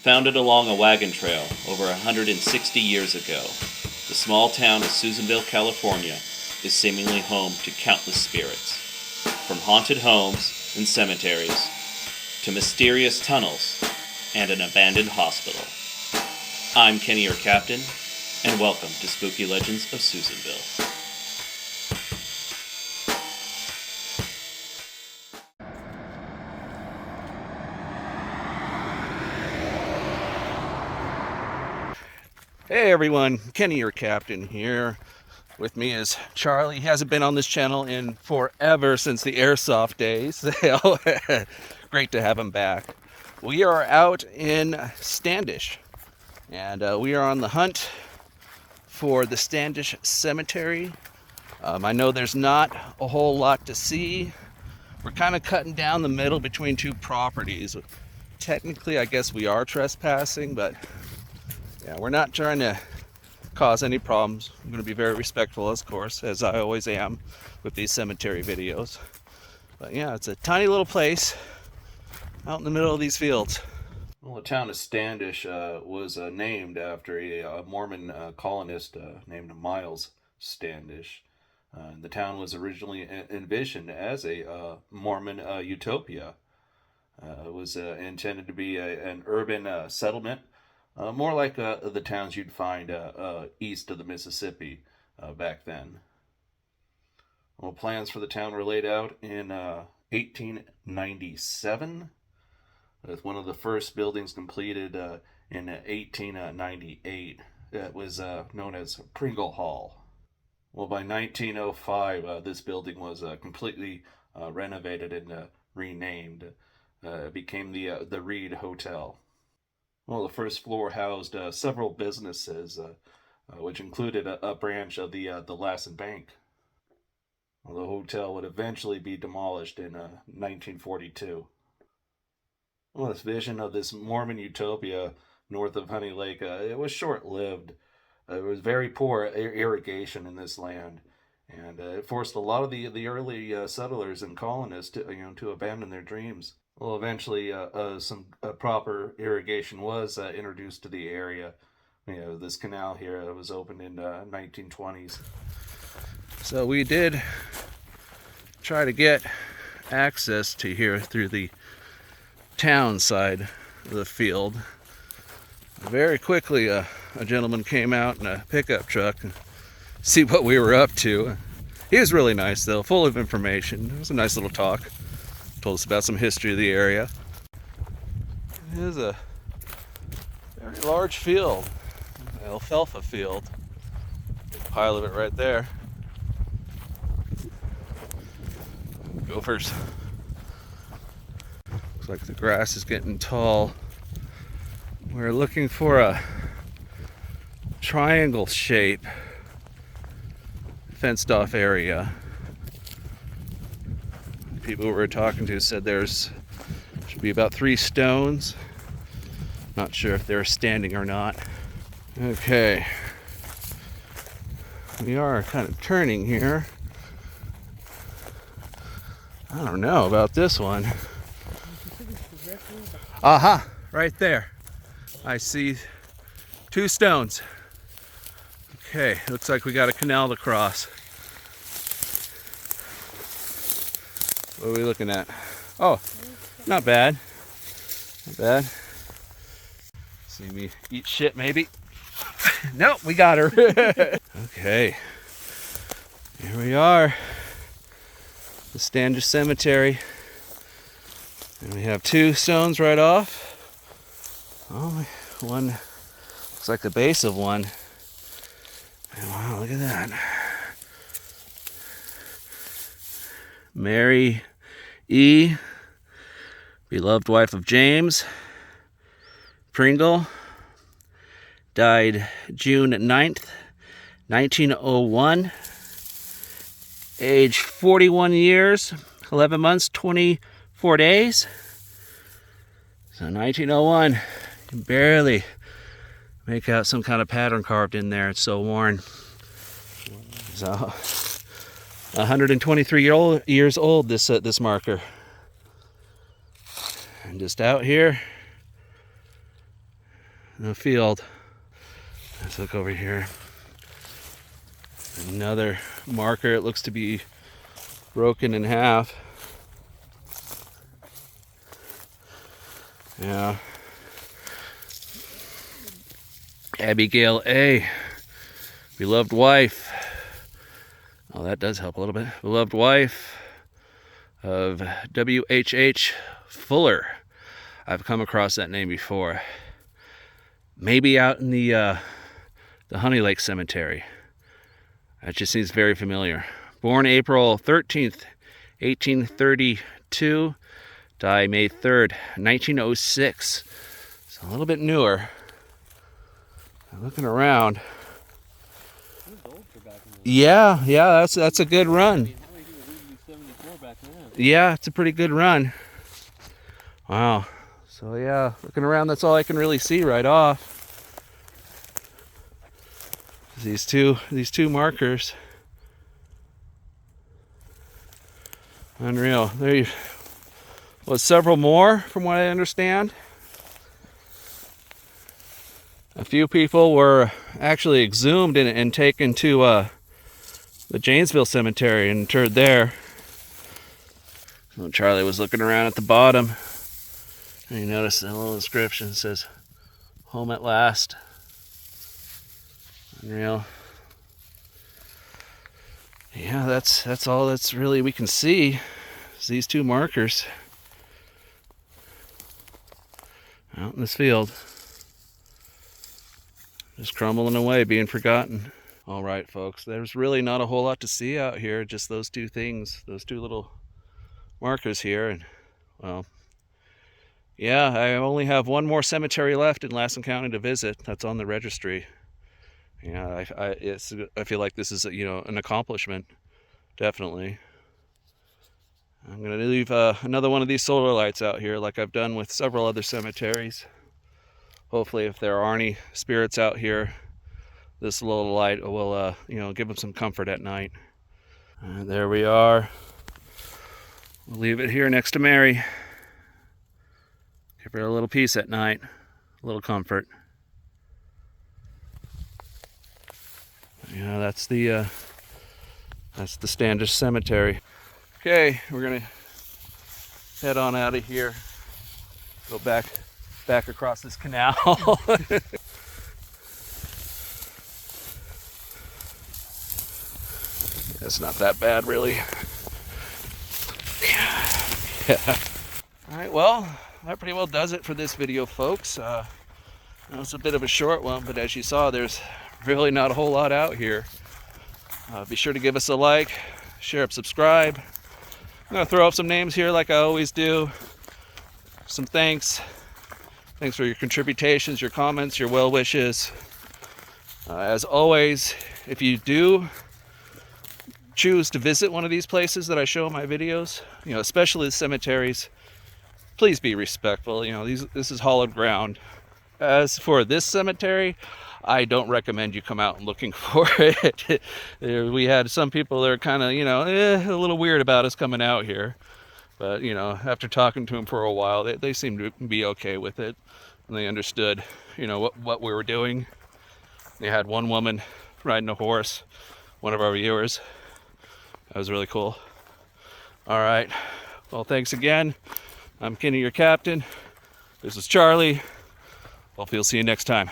Founded along a wagon trail over 160 years ago, the small town of Susanville, California is seemingly home to countless spirits, from haunted homes and cemeteries to mysterious tunnels and an abandoned hospital. I'm Kenny, your captain, and welcome to Spooky Legends of Susanville. Hey everyone, Kenny your captain here. With me is Charlie. He hasn't been on this channel in forever, since the airsoft days. Great to have him back. We are out in Standish, and we are on the hunt for the Standish Cemetery. I know there's not a whole lot to see. We're kind of cutting down the middle between two properties. Technically, I guess we are trespassing, but yeah, we're not trying to cause any problems. I'm going to be very respectful, of course, as I always am with these cemetery videos. But yeah, it's a tiny little place out in the middle of these fields. Well, the town of Standish was named after a Mormon colonist named Miles Standish. The town was originally envisioned as a Mormon utopia. It was intended to be an urban settlement, more like the towns you'd find east of the Mississippi back then. Well, plans for the town were laid out in 1897, with one of the first buildings completed in 1898. It was known as Pringle Hall. Well, by 1905, this building was completely renovated and renamed. It became the Reed Hotel. Well, the first floor housed several businesses, which included a branch of the Lassen Bank. Well, the hotel would eventually be demolished in 1942. Well, this vision of this Mormon utopia north of Honey Lake, it was short-lived. There was very poor irrigation in this land, and it forced a lot of the early settlers and colonists to abandon their dreams. Well, eventually, some proper irrigation was introduced to the area. This canal here was opened in 1920s. So we did try to get access to here through the town side of the field. Very quickly, a gentleman came out in a pickup truck and see what we were up to. He was really nice, though, full of information. It was a nice little talk. Told us about some history of the area. It is a very large field, an alfalfa field. Big pile of it right there. Gophers. Looks like the grass is getting tall. We're looking for a triangle shape fenced off area. People we were talking to said should be about 3 stones. Not sure if they're standing or not. Okay. We are kind of turning here. I don't know about this one. Aha! Right there. I see 2 stones. Okay, looks like we got a canal to cross. What are we looking at? Oh, not bad. Not bad. See me eat shit, maybe? Nope, we got her. Okay. Here we are. The Standish Cemetery. And we have 2 stones right off. Oh, one looks like the base of one. And wow, look at that. Mary E., beloved wife of James Pringle, died June 9th, 1901, age 41 years, 11 months, 24 days. So 1901, you can barely make out some kind of pattern carved in there. It's so worn. So 123 years old, this marker. And just out here, in a field. Let's look over here. Another marker. It looks to be broken in half. Yeah. Abigail A. Beloved wife. Oh, that does help a little bit. Beloved wife of W.H.H. Fuller. I've come across that name before. Maybe out in the Honey Lake Cemetery. That just seems very familiar. Born April 13th, 1832. Died May 3rd, 1906. So a little bit newer. Looking around. Yeah, that's a good run. Yeah, it's a pretty good run. Wow. So yeah, looking around, that's all I can really see right off. These two markers. Unreal. There was several more from what I understand. A few people were actually exhumed and taken to the Janesville Cemetery and interred there. So Charlie was looking around at the bottom, and you notice the little inscription says, "Home at last." Unreal. Yeah, that's all that's really we can see is these two markers out in this field. Just crumbling away, being forgotten. All right, folks, there's really not a whole lot to see out here, just those two things, those two little markers here. And well, yeah, I only have one more cemetery left in Lassen County to visit. That's on the registry. Yeah, I feel like this is an accomplishment, definitely. I'm gonna leave another one of these solar lights out here, like I've done with several other cemeteries. Hopefully, if there are any spirits out here, this little light will give them some comfort at night. And there we are. We'll leave it here next to Mary. Give her a little peace at night, a little comfort. Yeah, that's the Standish Cemetery. Okay, we're gonna head on out of here. Go back across this canal. It's not that bad, really. Yeah. All right, well, that pretty well does it for this video, folks. It's a bit of a short one, but as you saw, there's really not a whole lot out here. Be sure to give us a like, share, subscribe. I'm gonna throw up some names here like I always do. Some thanks. Thanks for your contributions, your comments, your well wishes. As always, if you do choose to visit one of these places that I show in my videos, especially the cemeteries, please be respectful. This is hallowed ground. As for this cemetery, I don't recommend you come out looking for it. We had some people that are kind of, a little weird about us coming out here. But, after talking to them for a while, they seemed to be okay with it. And they understood, what we were doing. They had one woman riding a horse, one of our viewers. That was really cool. All right. Well, thanks again. I'm Kenny, your captain. This is Charlie. Hopefully, we'll see you next time.